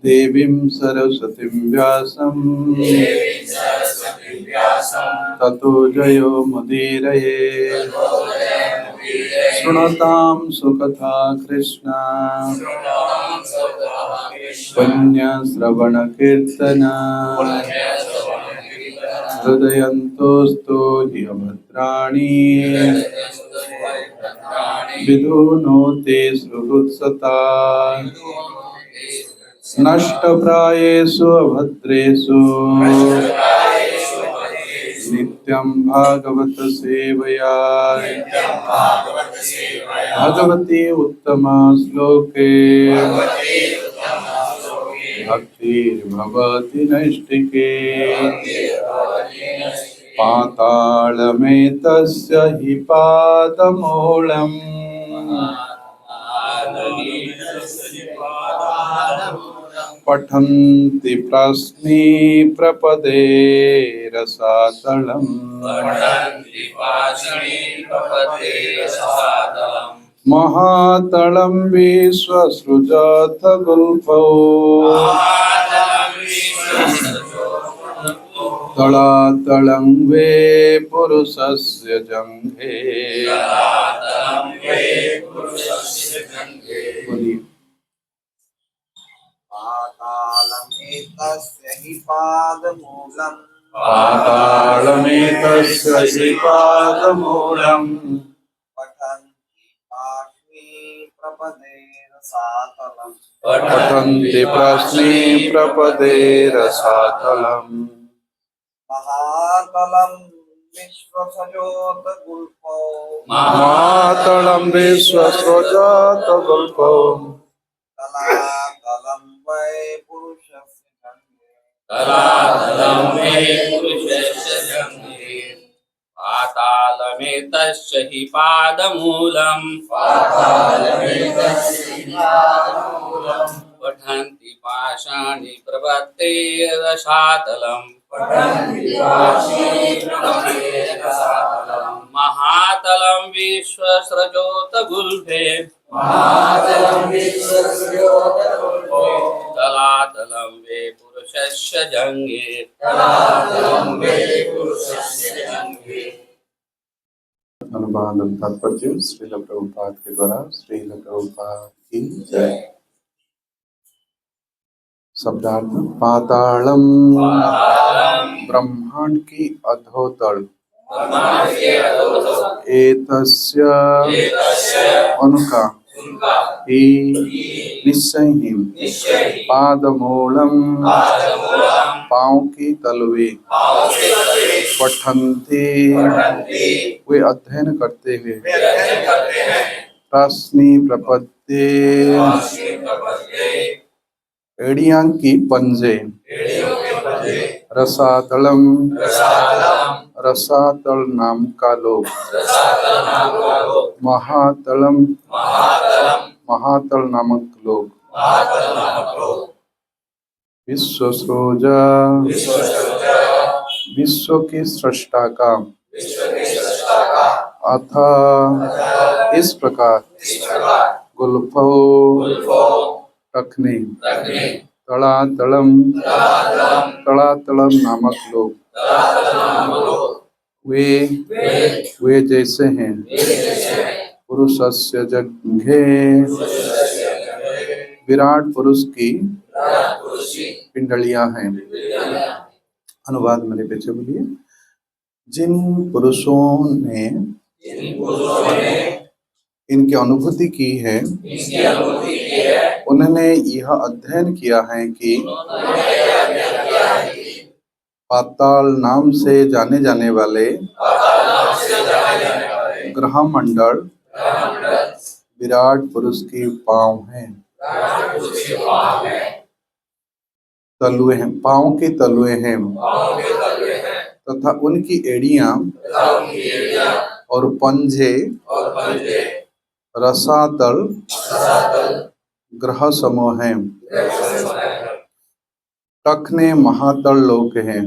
देवीं सरस्वतीं व्यासं ततो जयो मुदीरये। शृणुतां सुकथा कृष्ण पुण्यश्रवणकीर्तन हृदयन्तोऽस्तु हि भद्राणि विधुनोति सुहृत्सता नष्टप्रायेषु अभद्रेषु नित्यं भागवत सेवया भगवती उत्तम श्लोके भक्तिर्भवति नैष्टिके पातालमेतस्य हि पादमूलम् पठन्ति प्रश्ने प्रपदे रसातलम् महातलं विश्वसृजथ गुल्फौ तलातलं वे पुरुषस्य जङ्घे। पातालमेतस्य हि पादमूलम् पातालमेतस्य हि पादमूलम् पठन्ति पार्श्वे प्रपदे रसातलम् पठन्ति प्रश्ने प्रपदे रसातलम् महातलं विश्वसृजोतगुल्फौ महातलं विश्वसृजोतगुल्फौ तलातलं वै पुरुषस्य जङ्घे पातालमेतस्य हि पादमूलम् पठन्ति पाषाणि प्रपत्ते रसातलम् महातलं विश्वसृजोतगुल्फे तलातलं वे पुरुषस्य जङ्घे। अनुवाद तात्पर्य श्रील प्रभुपाद के द्वारा श्रील प्रभुपाद की जय। शब्दार्थ पातालम ब्रह्मांड की अधोतल एतस्य उनका ही निश्चय ही पादमूलम पाँव की तलवे पठन्ति वे अध्ययन करते हुए प्रश्नि प्रपत्ति एड़ियां की पंजे रसातलम रसातल नाम का लोग महातलम महातल नामक लोग विश्वसृजा विश्व की सृष्टा का अथा इस प्रकार गुल्फो रखने तलातलम तलातलम नामक लोग वे जैसे हैं पुरुषस्य जंघे विराट पुरुष की पिंडलियां हैं। अनुवाद मेरे पीछे बोलिए। जिन पुरुषों ने इनकी अनुभूति की है उन्होंने यह अध्ययन किया है कि पाताल नाम से जाने जाने वाले ग्रह मंडल विराट पुरुष की पांव हैं, तलुए हैं, पांव की तलुए हैं तथा उनकी एड़ियां और पंजे रसातल ग्रह समूह हैं। टखने महातल लोक हैं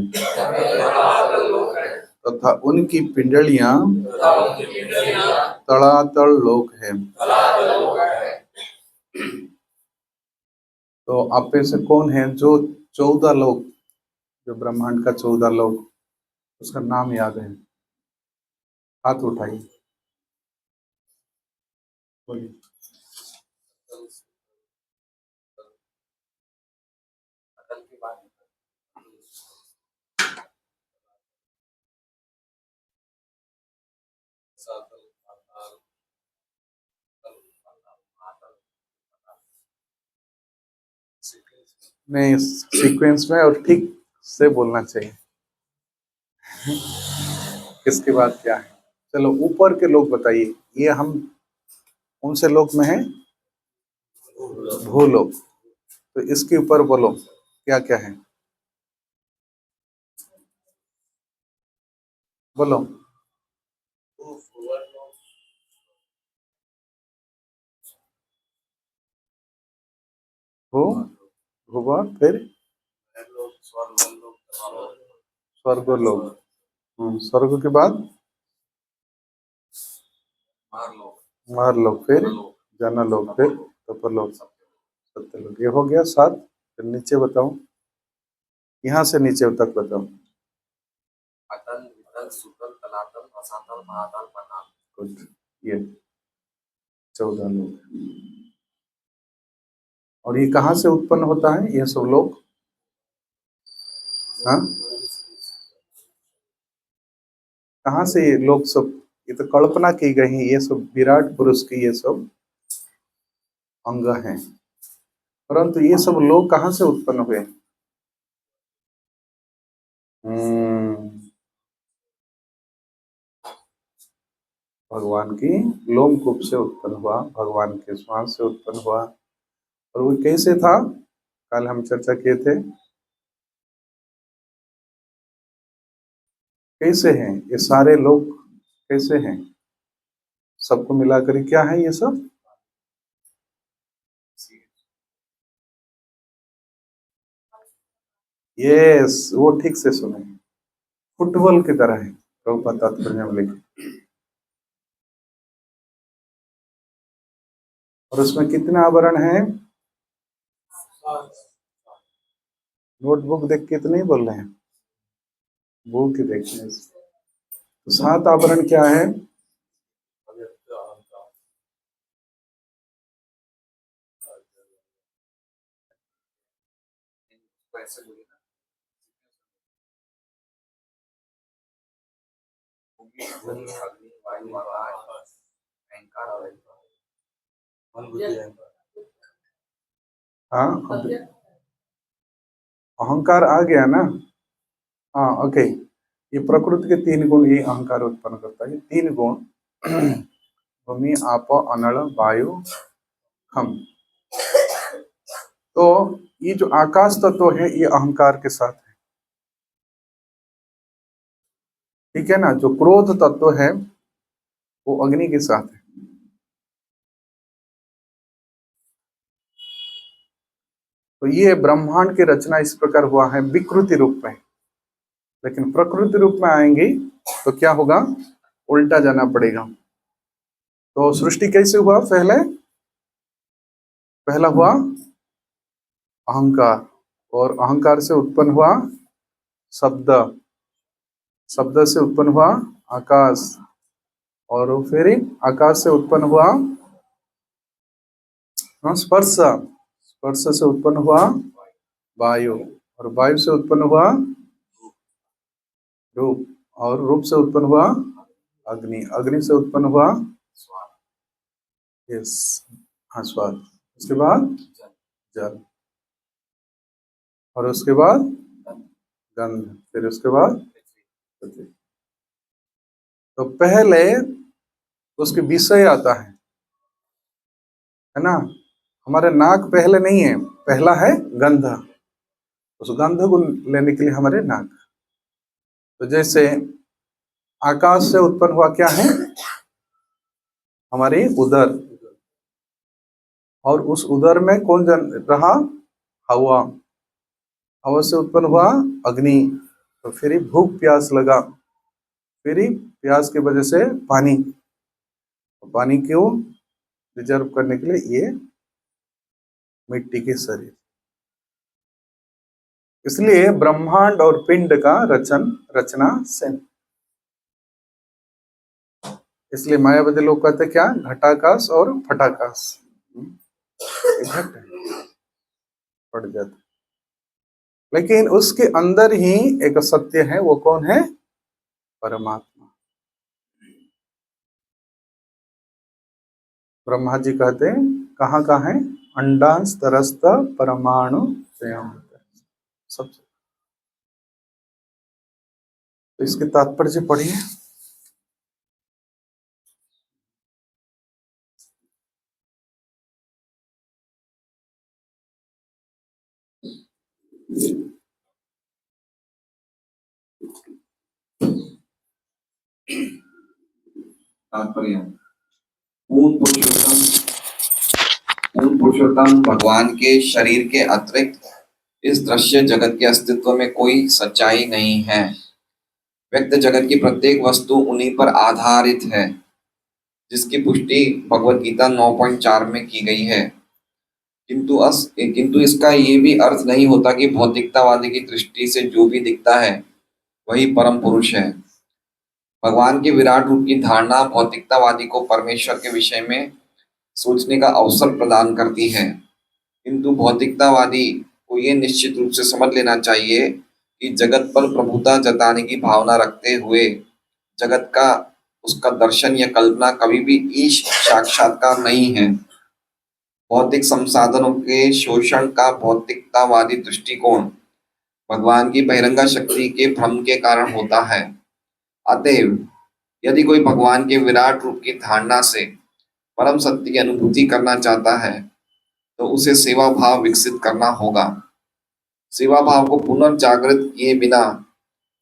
तथा उनकी पिंडलियां तलातल लोक हैं। तो आप में से कौन है जो 14 लोग, जो ब्रह्मांड का 14 लोग, उसका नाम याद है? हाथ उठाइए, बोलिए। अतल की बात सातल पाताल तल पाताल मातल सीक्वेंस नहीं, सीक्वेंस में और ठीक से बोलना चाहिए, किसके बाद क्या है। चलो ऊपर के लोग बताइए, ये हम उनसे लोक में है, भूलोक। तो इसके ऊपर बोलो क्या क्या है, बोलो। भू, भूवा, फिर स्वर्ग लोक। स्वर्ग के बाद मारलोक, फिर जनलोक, फिर तपलोक, सत्यलोक। ये हो गया 7। फिर नीचे बताओ, यहाँ से नीचे तक बताओ। अतल वितल सुतल तलातल रसातल महातल पाताल। गुड, ये 14 लोग। और ये कहाँ से उत्पन्न होता है ये सब लोग? हाँ, कहाँ से ये लोग सब? ये तो कल्पना की गई है, ये सब विराट पुरुष की ये सब अंग हैं, परंतु ये सब लोग कहाँ से उत्पन्न हुए? भगवान की लोमकूप से उत्पन्न हुआ, भगवान के श्वास से उत्पन्न हुआ। और वो कैसे था, कल हम चर्चा किए थे। कैसे हैं ये सारे लोग, कैसे हैं? सबको मिलाकर क्या है ये सब? यस, वो ठीक से सुने, फुटबॉल की तरह है। प्रभुपाद तात्पर्य में लिखे। और उसमें कितने आवरण हैं? नोटबुक देख के तो नहीं बोल रहे हैं, बुक देखने से। तो 7 आवरण क्या है? ऐसे बोले ना, भूमि अग्नि अग्नि वायु आकाश अहंकार और हाँ, अहंकार आ गया ना। हाँ, ओके। ये प्रकृति के 3 गुण ये अहंकार उत्पन्न करता है। 3 गुण, भूमि, आप, अनल, वायु, हम। तो ये जो आकाश तत्व है ये अहंकार के साथ है, ठीक है ना। जो क्रोध तत्व है वो अग्नि के साथ है। तो ये ब्रह्मांड की रचना इस प्रकार हुआ है विकृति रूप में, लेकिन प्रकृति रूप में आएंगी तो क्या होगा? उल्टा जाना पड़ेगा। तो सृष्टि कैसे हुआ? पहला हुआ अहंकार, और अहंकार से उत्पन्न हुआ शब्द, शब्द से उत्पन्न हुआ आकाश, और फिर आकाश से उत्पन्न हुआ स्पर्श, स्पर्श से उत्पन्न हुआ वायु, और वायु से उत्पन्न हुआ रूप, और रूप से उत्पन्न हुआ अग्नि, अग्नि से उत्पन्न हुआ यस, हाँ, स्वाद। उसके बाद जल, और उसके बाद गंध, फिर उसके बाद पृथ्वी। तो पहले उसके विषय आता है ना। हमारे नाक पहले नहीं है, पहला है गंध। उस गंध को लेने के लिए हमारे नाक। तो जैसे आकाश से उत्पन्न हुआ क्या है? हमारी उदर, और उस उदर में कौन जन रहा? हवा, हवा से उत्पन्न हुआ अग्नि, तो फिर भूख प्यास लगा, फिर प्यास की वजह से पानी, पानी क्यों रिजर्व करने के लिए ये मिट्टी के शरीर, इसलिए ब्रह्मांड और पिंड का रचना सेम। इसलिए मायावादी लोग कहते क्या, घटाकाश और फटाकाश घट पड़ जाता, लेकिन उसके अंदर ही एक सत्य है। वो कौन है? परमात्मा। ब्रह्मा जी कहते हैं कहाँ कहाँ है? अंडांश तरस्त परमाणु स्वयं। सबसे तो इसके तात्पर्य पढ़िए। तात्पर्य, पूर्ण पुरुषोत्तम भगवान के शरीर के अतिरिक्त इस दृश्य जगत के अस्तित्व में कोई सच्चाई नहीं है। व्यक्त जगत की प्रत्येक वस्तु उन्हीं पर आधारित है, जिसकी पुष्टि भगवत गीता 9.4 में की गई है। किंतु इसका ये भी अर्थ नहीं होता कि भौतिकतावादी की दृष्टि से जो भी दिखता है वही परम पुरुष है। भगवान के विराट रूप की धारणा भौतिकतावादी को परमेश्वर के विषय में सोचने का अवसर प्रदान करती है, किंतु भौतिकतावादी को ये निश्चित रूप से समझ लेना चाहिए कि जगत पर प्रभुता जताने की भावना रखते हुए जगत का उसका दर्शन या कल्पना कभी भी ईश साक्षात्कार नहीं है। भौतिक संसाधनों के शोषण का भौतिकतावादी दृष्टिकोण भगवान की बहिरंगा शक्ति के भ्रम के कारण होता है। अतएव यदि कोई भगवान के विराट रूप की धारणा से परम सत्य की अनुभूति करना चाहता है तो उसे सेवा भाव विकसित करना होगा। सेवा भाव को पुनर्जागृत किए बिना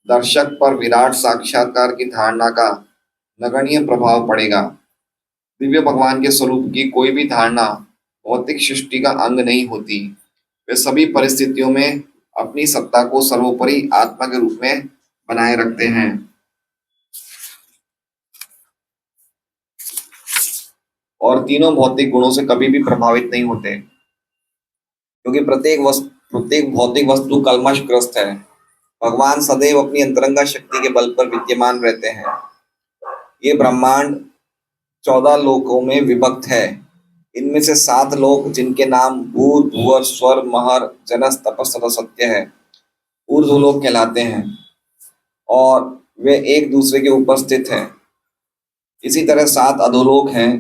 दर्शक पर विराट साक्षात्कार की धारणा का नगण्य प्रभाव पड़ेगा। दिव्य भगवान के स्वरूप की कोई भी धारणा भौतिक सृष्टि का अंग नहीं होती। वे सभी परिस्थितियों में अपनी सत्ता को सर्वोपरि आत्मा के रूप में बनाए रखते हैं और तीनों भौतिक गुणों से कभी भी प्रभावित नहीं होते, क्योंकि प्रत्येक भौतिक वस्तु कल्मशग्रस्त है। भगवान सदैव अपनी अंतरंगा शक्ति के बल पर विद्यमान रहते हैं। ये ब्रह्मांड 14 लोकों में विभक्त है। इनमें से 7 लोक, जिनके नाम भूर भुवर स्वर महर जनस तपस तथा सत्य है, ऊर्ध्वलोक कहलाते हैं और वे एक दूसरे के ऊपर स्थित हैं। इसी तरह 7 अधोलोक हैं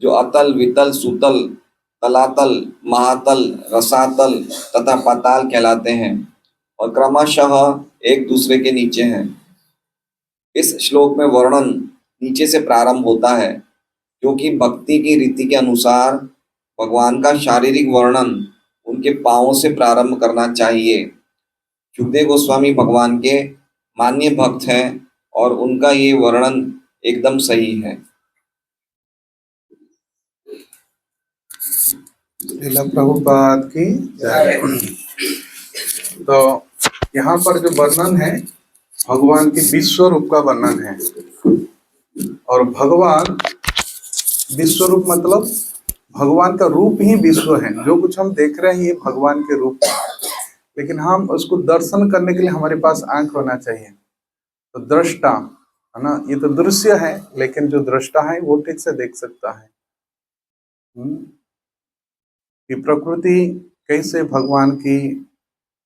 जो अतल वितल सुतल तलातल महातल रसातल तथा पाताल कहलाते हैं और क्रमशः एक दूसरे के नीचे हैं। इस श्लोक में वर्णन नीचे से प्रारंभ होता है, क्योंकि भक्ति की रीति के अनुसार भगवान का शारीरिक वर्णन उनके पांवों से प्रारंभ करना चाहिए। सुखदेव गोस्वामी भगवान के मान्य भक्त हैं और उनका ये वर्णन एकदम सही है। लीला प्रभुपाद की जय। तो यहाँ पर जो वर्णन है भगवान के विश्व रूप का वर्णन है, और भगवान विश्व रूप मतलब भगवान का रूप ही विश्व है। जो कुछ हम देख रहे हैं ये भगवान के रूप है, लेकिन हम उसको दर्शन करने के लिए हमारे पास आंख होना चाहिए। तो दृष्टा है ना, ये तो दृश्य है, लेकिन जो दृष्टा है वो ठीक से देख सकता है कि प्रकृति कैसे भगवान की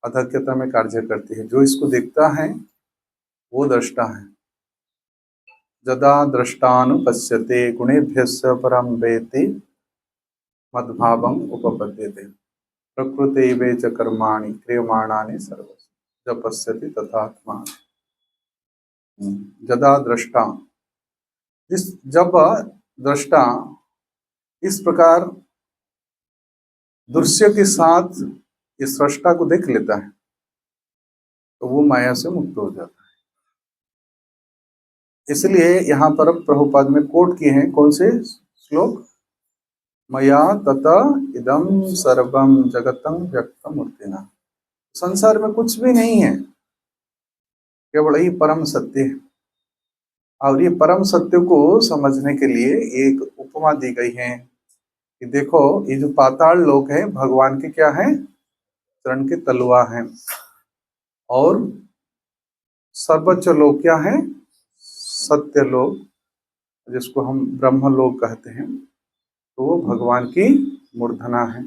अधक्यता में कार्य करती है। जो इसको देखता है वो दृष्टा है। जदा दृष्टानुपश्यते गुणेभ्यस्य परम वेति मद्भावम उपपद्यते प्रकृति च कर्माणि क्रियमाणानि सर्वस्य जब पश्यति तथात्मा। जदा दृष्टा, जब दृष्टा इस प्रकार दृश्य के साथ इस सृष्टा को देख लेता है तो वो माया से मुक्त हो जाता है। इसलिए यहाँ पर प्रभुपाद में कोट किए हैं कौन से श्लोक, मया तथा इदम सर्वम जगतम व्यक्तम मूर्तिना। संसार में कुछ भी नहीं है, केवल ही परम सत्य है। और ये परम सत्य को समझने के लिए एक उपमा दी गई है कि देखो ये जो पाताल लोक है भगवान के क्या है, चरण के तलवा हैं। और सर्वोच्च लोक क्या है? सत्य लोक, जिसको हम ब्रह्म लोक कहते हैं, तो वो भगवान की मूर्धना है।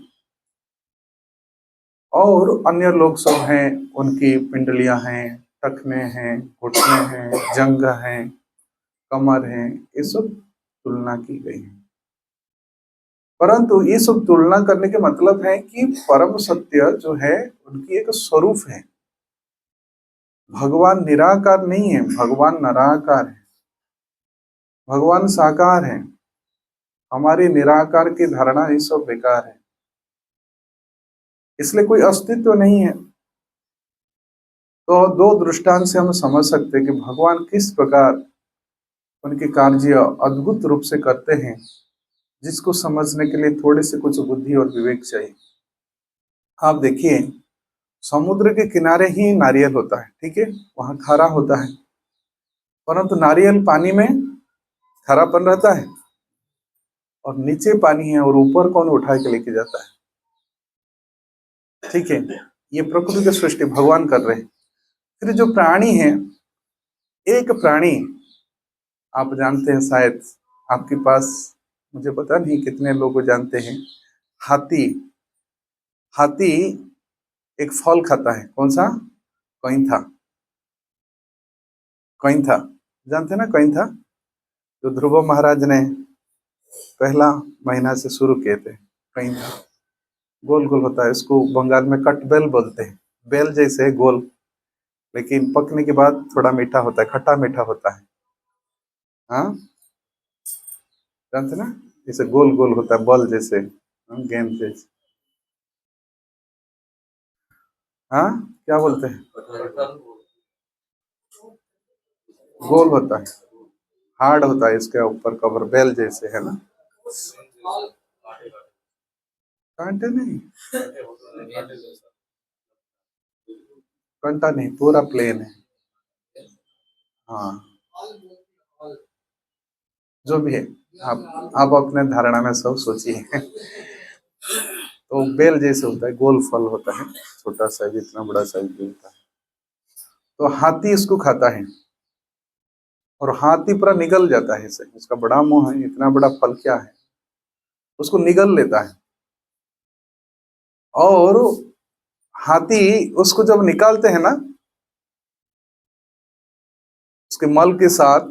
और अन्य लोग सब हैं, उनकी पिंडलियां हैं, टखने हैं, घुटने हैं, जंघ हैं, कमर हैं, ये सब तुलना की गई है। परंतु ये सब तुलना करने के मतलब है कि परम सत्य जो है उनकी एक स्वरूप है। भगवान निराकार नहीं है, भगवान निराकार है, भगवान साकार है। हमारी निराकार की धारणा ये सब बेकार है, इसलिए कोई अस्तित्व नहीं है। तो दो दृष्टांत से हम समझ सकते हैं कि भगवान किस प्रकार उनके कार्य अद्भुत रूप से करते हैं, जिसको समझने के लिए थोड़े से कुछ बुद्धि और विवेक चाहिए। आप देखिए, समुद्र के किनारे ही नारियल होता है, ठीक है, वहां खारा होता है, परंतु नारियल पानी में खारापन रहता है, और नीचे पानी है और ऊपर कौन उठा के लेके जाता है? ठीक है, ये प्रकृति की सृष्टि भगवान कर रहे हैं। फिर जो प्राणी है, एक प्राणी आप जानते हैं शायद, आपके पास, मुझे पता नहीं कितने लोग जानते हैं, हाथी। हाथी एक फल खाता है, कौन सा? कैंथा। कैंथा जानते हैं ना? कैंथा जो ध्रुव महाराज ने पहला महीना से शुरू किए थे। कैंथा गोल गोल होता है, इसको बंगाल में कटबेल बोलते हैं। बेल जैसे है, गोल, लेकिन पकने के बाद थोड़ा मीठा होता है, खट्टा मीठा होता है। हाँ, जानते ना? जैसे गोल गोल होता है, बॉल जैसे, गेंद जैसे। हाँ, क्या बोलते हैं? गोल होता है, हार्ड होता है, इसके ऊपर कवर बेल जैसे है ना। कांटे नहीं, कांटा नहीं, पूरा प्लेन है। हाँ, जो भी है, आप अपने धारणा में सब सोचिए। तो बेल जैसे होता है, गोल फल होता है, छोटा साइज, इतना बड़ा साइज भी होता है। तो हाथी इसको खाता है, और हाथी पूरा निगल जाता है इसे, उसका बड़ा मुंह है, इतना बड़ा फल क्या है, उसको निगल लेता है। और हाथी उसको जब निकालते हैं ना, उसके मल के साथ,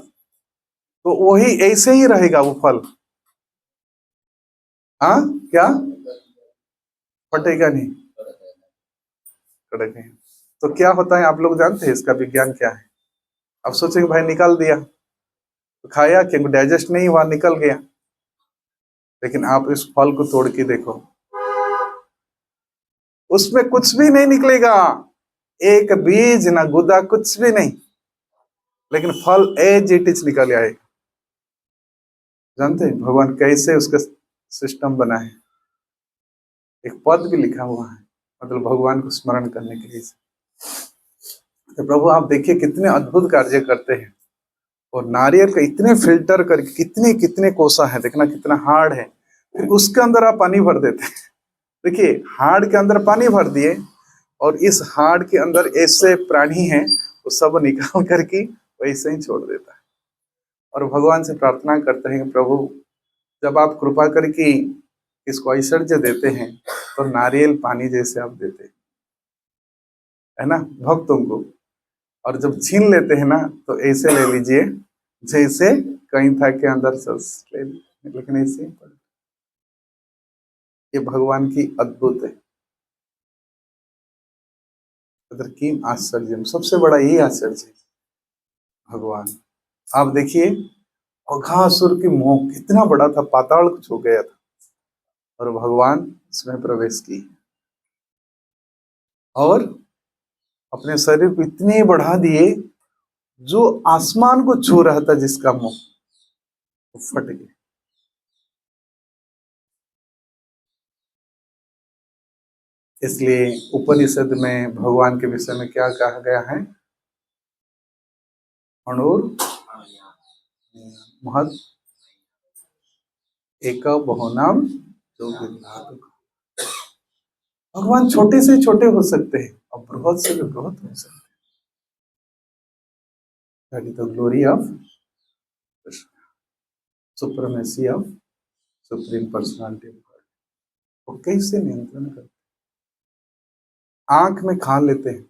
तो वही ऐसे ही रहेगा वो फल। हाँ, क्या? फटेगा नहीं, कड़क है। तो क्या होता है, आप लोग जानते हैं इसका विज्ञान क्या है? अब सोचेंगे भाई निकाल दिया, तो खाया, क्योंकि डाइजेस्ट नहीं हुआ, निकल गया। लेकिन आप इस फल को तोड़ के देखो, उसमें कुछ भी नहीं निकलेगा, एक बीज ना गुदा, कुछ भी नहीं, लेकिन फल एज इट इज निकल आएगा। जानते हैं भगवान कैसे उसका सिस्टम बना है? एक पद भी लिखा हुआ है, मतलब भगवान को स्मरण करने के लिए। तो प्रभु आप देखिए कितने अद्भुत कार्य करते हैं। और नारियल का इतने फिल्टर करके कितने कितने कोसा है, देखना कितना हार्ड है, फिर उसके अंदर आप पानी भर देते हैं। देखिए, हार्ड के अंदर पानी भर दिए, और इस हार्ड के अंदर ऐसे प्राणी हैं, वो सब निकाल करके वैसे ही छोड़ देता है। और भगवान से प्रार्थना करते हैं, प्रभु जब आप कृपा करके इसको ऐश्वर्य देते हैं, तो नारियल पानी जैसे आप देते हैं, है ना, भक्तों को। और जब छीन लेते हैं ना, तो ऐसे ले लीजिए जैसे कहीं था के अंदर सस ले, लेकिन ऐसे ही पड़े। ये भगवान की अद्भुत है, की आश्चर्य, सबसे बड़ा यही आश्चर्य है भगवान। आप देखिए, अघासुर की मोह कितना बड़ा था, पाताल को छू गया था, और भगवान इसमें प्रवेश की, और अपने शरीर को इतने बढ़ा दिए, जो आसमान को छू रहा था जिसका मुंह, वो फट गया। इसलिए उपनिषद में भगवान के विषय में क्या कहा गया है? अणुर महत एक बहुनाम जो विधातु। भगवान छोटे से छोटे हो सकते हैं और बृहद से भी बृहद हो सकते हैं। That is the glory of supremacy of supreme personality of God. वो कैसे नियंत्रण करते, आंख में खा लेते हैं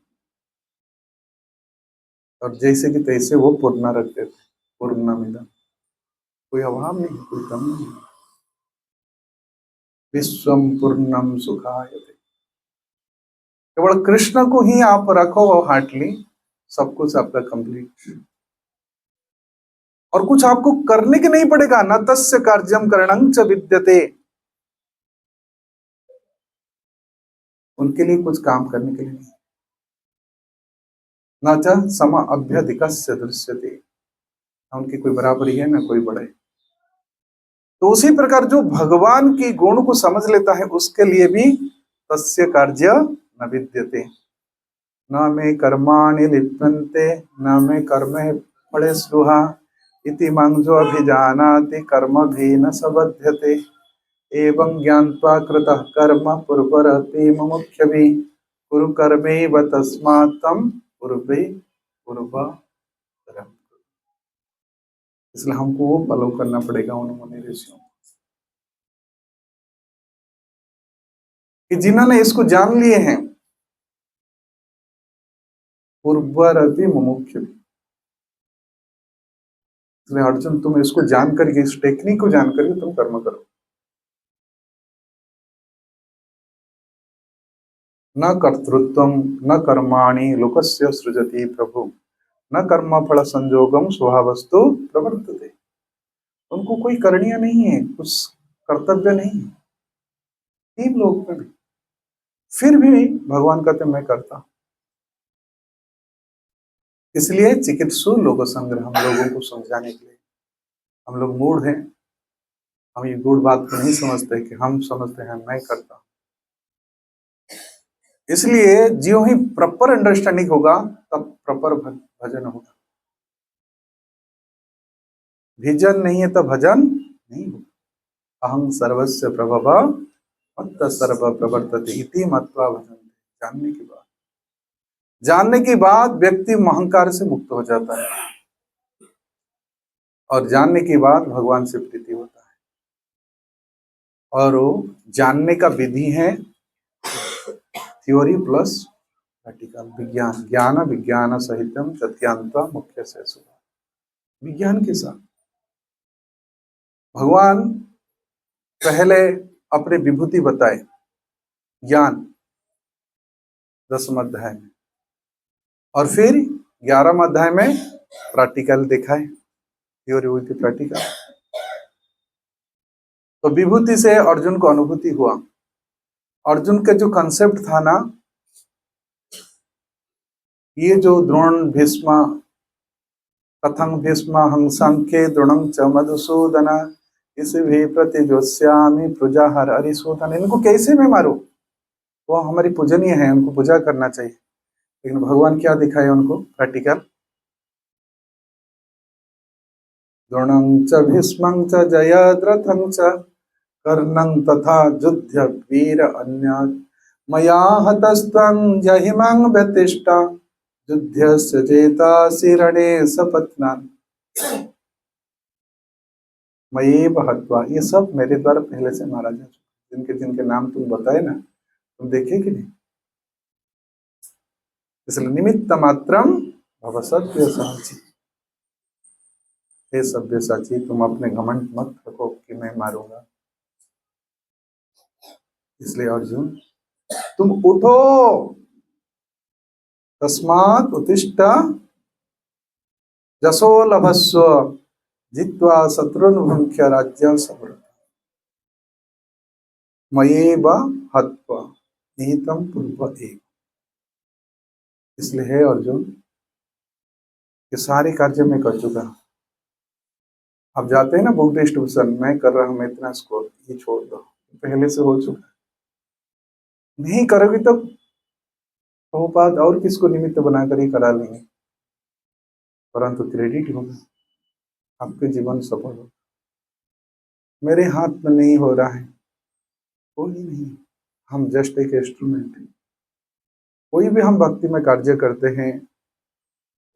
और जैसे कि तैसे वो पूर्णा रख देते, पूर्णमिदं, कोई अभाव नहीं, कोई कमी नहीं। विश्वम पूर्णम सुखायते, केवल कृष्ण को ही आप रखो और हार्टली, सब कुछ आपका कंप्लीट। और कुछ आपको करने के नहीं पड़ेगा। न तस्य कार्यम करणं च विद्यते, उनके लिए कुछ काम करने के लिए नहीं। न च सम अभ्यधिकस्य दृश्यते, न उनकी कोई बराबरी है न कोई बड़े। तो उसी प्रकार जो भगवान की गुण को समझ लेता है उसके लिए भी तस्य कार्य न विद्यते, न मे कर्माणि लिप्यन्ते न मे कर्म फले स्पृहा इति मंजो अभिजानाति कर्म भी न सबध्यते एवं ज्ञात्वा कृतः कर्म पूर्वरपि मुमुक्षुभिः कुरु कर्मैव तस्मात् तं पूर्वे पूर्वतरम्। इसलिए हमको वो फॉलो करना पड़ेगा उन मुनि ऋषियों कि जिन्होंने इसको जान लिए हैं। पूर्वरपि मुमुक्षुभिः, इसलिए अर्जुन तुम इसको जान करके, इस टेक्निक को जान करके तुम कर्म करो। न कर्तृत्वं न कर्माणि लोकस्य सृजति प्रभु न कर्म फल संयोगम स्वभावस्तु प्रवर्तते। उनको कोई करणीय नहीं है, कुछ कर्तव्य नहीं है तीन लोक में भी, फिर भी भगवान कहते मैं करता हूं। इसलिए चिकित्सु लोक संग्रह हम लोगों को समझाने के लिए, हम लोग मूढ़ हैं, हम ये गुड़ बात को नहीं समझते कि हम समझते हैं मैं करता हूं। इसलिए जो ही प्रॉपर अंडरस्टैंडिंग होगा तब प्रॉपर भजन होगा। विजन नहीं है तो भजन नहीं होगा। अहं सर्वस्य प्रभव मत्त सर्व प्रवर्तते इति मत्वा भजन्ते। जानने के बाद व्यक्ति अहंकार से मुक्त हो जाता है और जानने के बाद भगवान से प्रीति होता है। और वो जानने का विधि है थ्योरी प्लस प्रैक्टिकल, विज्ञान, ज्ञान विज्ञान सहितम तथ्यांत्वा मुख्य से सुधा। विज्ञान के साथ भगवान पहले अपने विभूति बताए, ज्ञान 10वें अध्याय में, और फिर 11वें अध्याय में प्रैक्टिकल दिखाए, थ्योरी हुई थी प्रैक्टिकल। तो विभूति से अर्जुन को अनुभूति हुआ। अर्जुन का जो कंसेप्ट था ना, ये जो द्रोण भीष्म कथं भीष्म हंसंख्ये द्रोणं च मधुसूदन इस भी प्रतिजोत्स्यामि प्रजाहर अरिसूदन, इनको कैसे मैं मारूं? वो हमारी पूजनीय है, उनको पूजा करना चाहिए। लेकिन भगवान क्या दिखाए उनको प्रैक्टिकल? द्रोणं च भीष्मं च जयद्रथं च कर्णं तथा युध्य वीर अन्यात् मया हतस्त्वं जहिमं व्यतिष्ठ युध्यस्य चेतासि रणे सपत्नान् मयेव हत्वा। ये सब मेरे द्वारा पहले से मारा जा चुका। जिनके जिनके नाम तुम बताए ना, तुम देखे कि नहीं? इसलिए निमित्त मात्रम भव सत्य साची। हे सभ्य साची, तुम अपने घमंड मत रखो कि मैं मारूंगा। इसलिए अर्जुन तुम उठो, तस्मात् उत्तिष्ठ जसो लभस्व जित्वा शत्रुन् भुङ्क्ष्य राज्यं समृद्धम् मयेव हत्वा निहितं पूर्वमेव। इसलिए है अर्जुन कि सारे कार्य में कर चुका। अब जाते हैं ना बुक डिस्ट्रीब्यूशन, मैं कर रहा हूं, मैं इतना स्कोर, ये छोड़ दो, पहले से हो चुका। नहीं करोगे तो प्रभुपाद और किसको निमित्त बनाकर ही करा लेंगे, परंतु क्रेडिट होगा, आपके जीवन सफल होगा। मेरे हाथ में नहीं हो रहा है, कोई नहीं, हम जस्ट एक इंस्ट्रूमेंट हैं। कोई भी हम भक्ति में कार्य करते हैं,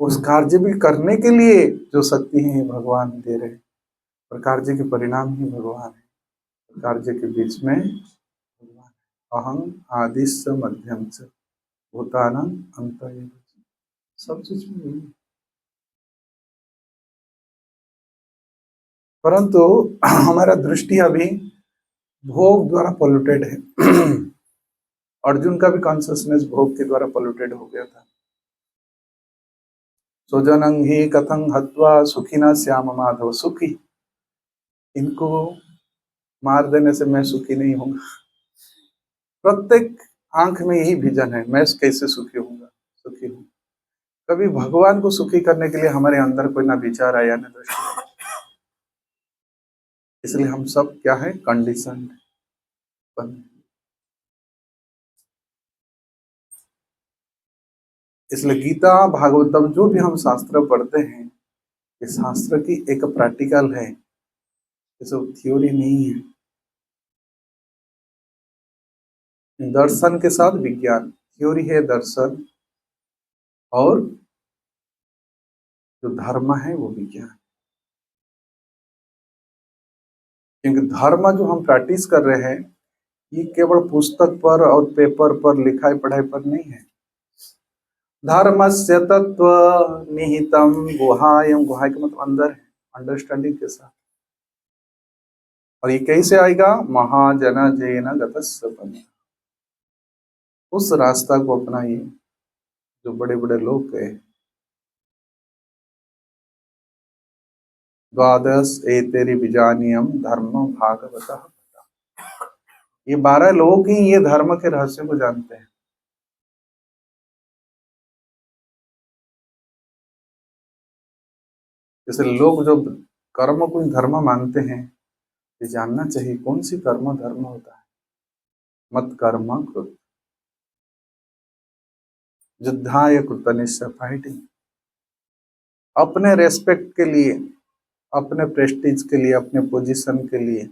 उस कार्य भी करने के लिए जो शक्ति है भगवान दे रहे हैं, और कार्य के परिणाम ही भगवान है। कार्य के बीच में भगवान, अहं आदिश्य मध्यम च भूतानां अंत एव च। सब चीज में यही है। परंतु हमारा दृष्टि अभी भोग द्वारा पोल्यूटेड है। अर्जुन का भी कॉन्शियसनेस भोग के द्वारा पोल्यूटेड हो गया था। स्वजनं ही कथं हत्वा सुखिना श्याम माधव सुखी, इनको मार देने से मैं सुखी नहीं होऊंगा। प्रत्येक आंख में यही विजन है, मैं कैसे सुखी होऊंगा, सुखी हूँ। कभी भगवान को सुखी करने के लिए हमारे अंदर कोई ना विचार आया ना दृष्टि आया। इसलिए हम सब क्या है, कंडीशन बन। इसलिए गीता भागवतम जो भी हम शास्त्र पढ़ते हैं, ये शास्त्र की एक प्रैक्टिकल है, ये सब थ्योरी नहीं है। दर्शन के साथ विज्ञान, थ्योरी है दर्शन, और जो धर्म है वो विज्ञान। क्योंकि धर्म जो हम प्रैक्टिस कर रहे हैं, ये केवल पुस्तक पर और पेपर पर लिखाई पढ़ाई पर नहीं है। धर्मस्य तत्व निहितम गुहायम, गुहाय का मतलब अंदर है, अंडरस्टैंडिंग के साथ। और ये कैसे आएगा, महाजन जैन गतस्य पन्या, उस रास्ता को अपनाइए जो बड़े बड़े लोग गए। द्वादश एतेरि बीजानियम धर्म भागवतः। ये 12 लोग ही ये धर्म के रहस्य को जानते हैं। जैसे लोग जो कर्म को धर्म मानते हैं, ये जानना चाहिए कौन सी कर्म धर्म होता है। मत कर्म कृत युद्धाय कृतनिश्चय, फाइटिंग अपने रेस्पेक्ट के लिए, अपने प्रेस्टीज के लिए, अपने पोजीशन के लिए,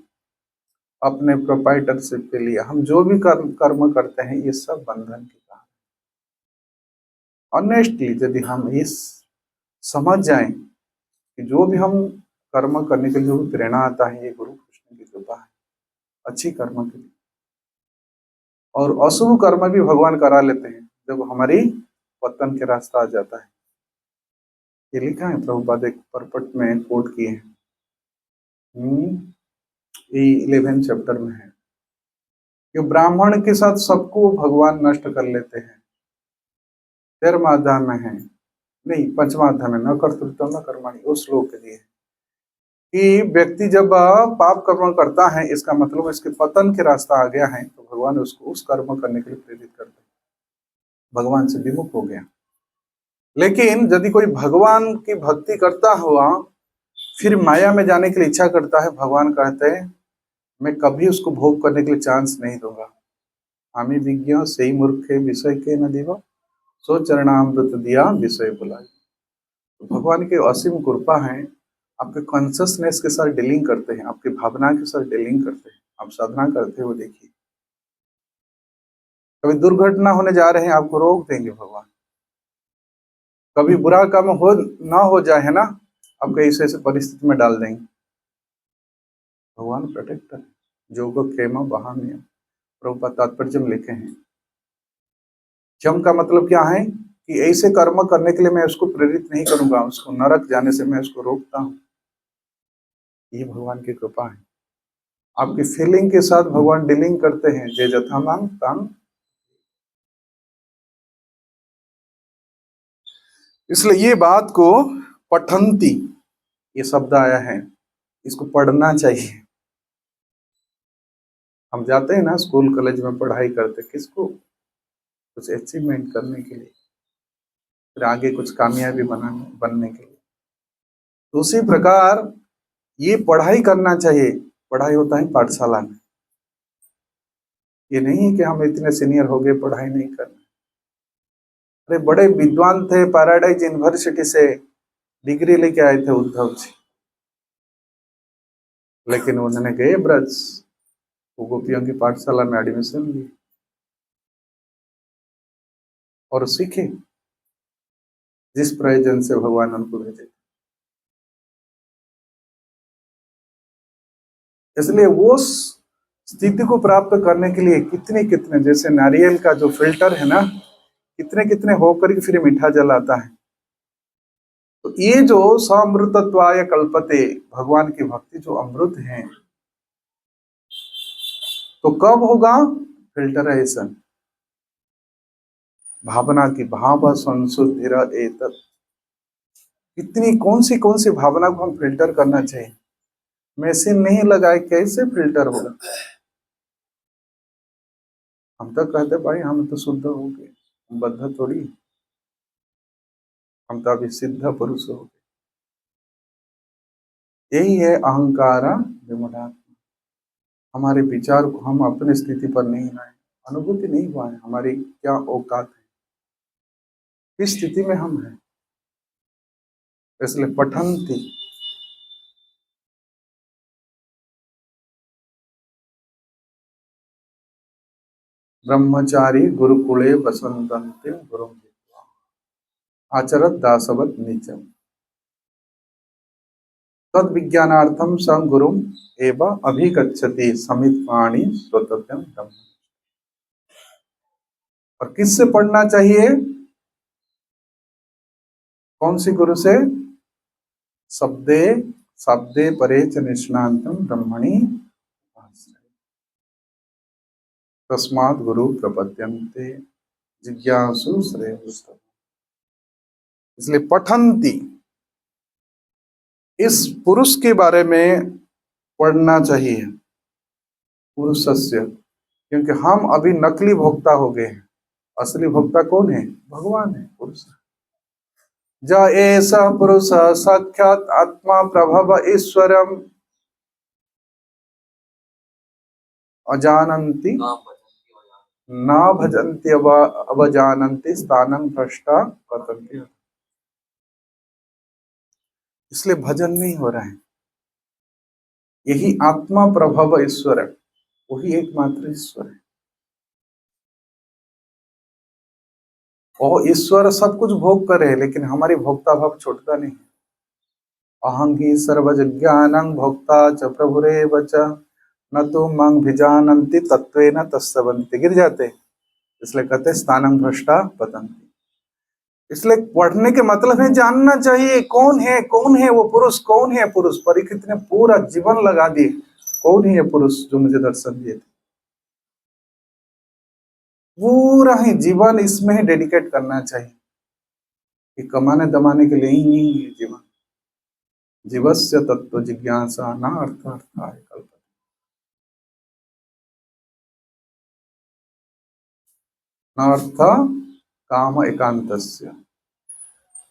अपने प्रोप्राइटरशिप के लिए हम जो भी कर्म करते हैं, ये सब बंधन की कहानी। ऑनेस्टली यदि हम इस समझ जाएं कि जो भी हम कर्म करने के लिए जो भी प्रेरणा आता है, ये गुरु कृष्ण की कृपा है अच्छी कर्म के लिए। और अशुभ कर्म भी भगवान करा लेते हैं जब हमारी पतन के रास्ता आ जाता है। ये लिखा है प्रभुपाद एक परपट में कोट किए हैं, 11 चैप्टर में है कि ब्राह्मण के साथ सबको भगवान नष्ट कर लेते हैं। 13वां अध्याय में है, नहीं 5वां अध्याय में, न कर्तृत्व न कर्माणि, उस श्लोक के लिए कि व्यक्ति जब पाप कर्म करता है, इसका मतलब इसके पतन के रास्ता आ गया है, तो भगवान उसको उस कर्म करने के लिए प्रेरित करते हैं, भगवान से विमुख हो गया। लेकिन यदि कोई भगवान की भक्ति करता हुआ फिर माया में जाने के लिए इच्छा करता है, भगवान कहते हैं मैं कभी उसको भोग करने के लिए चांस नहीं दूंगा। आमी विज्ञ सही मूर्खे विषय के न देवा, सो चरणामृत दिया विषय बुलाए। तो भगवान की असीम कृपा है, आपके कॉन्शियसनेस के साथ डीलिंग करते हैं, आपकी भावना के साथ डीलिंग करते हैं। आप साधना करते हो, देखिए कभी दुर्घटना होने जा रहे हैं, आपको रोक देंगे भगवान। कभी बुरा काम हो ना हो जाए, है ना, आपको ऐसे ऐसे परिस्थिति में डाल देंगे। भगवान प्रोटेक्टर, जोग क्षेम बहाम्य, प्रभुपाद तात्पर्य में लिखे हैं। क्षम का मतलब क्या है कि ऐसे कर्म करने के लिए मैं उसको प्रेरित नहीं करूंगा, उसको नरक जाने से मैं उसको रोकता हूँ। ये भगवान की कृपा है। आपकी फीलिंग के साथ भगवान डीलिंग करते हैं। जे जथामान ताम, इसलिए ये बात को पठंती, ये शब्द आया है, इसको पढ़ना चाहिए। हम जाते हैं ना स्कूल कॉलेज में पढ़ाई करते, किसको, कुछ अचीवमेंट करने के लिए, फिर आगे कुछ कामयाबी बनने के लिए। तो उसी प्रकार ये पढ़ाई करना चाहिए। पढ़ाई होता है पाठशाला में। ये नहीं कि हम इतने सीनियर हो गए पढ़ाई नहीं करना। अरे बड़े विद्वान थे, पैराडाइज यूनिवर्सिटी से डिग्री लेके आए थे उद्धव जी, लेकिन उन्होंने गए ब्रज, वो गोपियों की पाठशाला में एडमिशन ली, और सीखे जिस प्रयोजन से भगवान उनको भेजे। इसलिए वो स्थिति को प्राप्त करने के लिए कितने कितने, जैसे नारियल का जो फिल्टर है ना, कितने कितने होकर के फिर मीठा जल आता है। तो ये जो सामृतत्वाय कल्पते, भगवान की भक्ति जो अमृत है, तो कब होगा? फिल्टराइजेशन, भावना की भाव संशुद्धिर एतत्। कितनी कौन सी भावना को हम फिल्टर करना चाहिए। मशीन नहीं लगाए कैसे फिल्टर होगा? हम तो कहते भाई हम तो शुद्ध हो गए, हम बद्ध थोड़ी, हम तो अभी सिद्ध पुरुष हो गए। यही है अहंकार विमूढ़ात्मा। हमारे विचार को हम अपनी स्थिति पर नहीं लाए, अनुभूति नहीं हुआ है हमारी क्या औकात है, किस स्थिति में हम हैं। इसलिए पठन्ति, ब्रह्मचारी गुरुकुले वसंतन्ते गुरुं जित्वा आचरत दासवत नीचम तद विज्ञानार्थम स गुरुम एव अभिगच्छति समित्वाणि स्वतंत्रम ब्रह्म। और किससे पढ़ना चाहिए? कौन सी गुरु से? शब्दे शब्दे परे च निष्णान्तम ब्रह्मणि तस्मात् गुरु प्रपद्यन्ते जिज्ञासु श्रेयः। इसलिए पठन्ति, इस पुरुष के बारे में पढ़ना चाहिए, पुरुषस्य, क्योंकि हम अभी नकली भोक्ता हो गए हैं। असली भोक्ता कौन है? भगवान है, पुरुष। ज एष पुरुष साक्षात् आत्मा प्रभव ईश्वरम अजानन्ति न भजन्ति अवजानन्ति स्थानं भ्रष्टा पतन्ति। इसलिए भजन नहीं हो रहा है। यही आत्मा प्रभव ईश्वर है, वही एकमात्र ईश्वर है। और ईश्वर सब कुछ भोग करे, लेकिन हमारी भोक्ता भाव छूटता नहीं। अहं हि सर्वज्ञानं भोक्ता च प्रभुरेव च न तो मांग भिजानन्ति तत्वेन तस्सवन्ति। गिर जाते, इसलिए कहते स्थानं भ्रष्टा पतन्ति। इसलिए पढ़ने के मतलब है जानना चाहिए कौन है वो पुरुष, कौन है पुरुष। परीक्षित ने पूरा जीवन लगा दिए, कौन है ये पुरुष जो मुझे दर्शन दिए थे। पूरा ही जीवन इसमें ही डेडिकेट करना चाहिए कि कमाने दमाने के लिए ही नहीं है जीवन। जीवस्य तत्व जिज्ञासा न अर्थ अर्थाय कल्पते। न अर्थ काम एकांतस्य,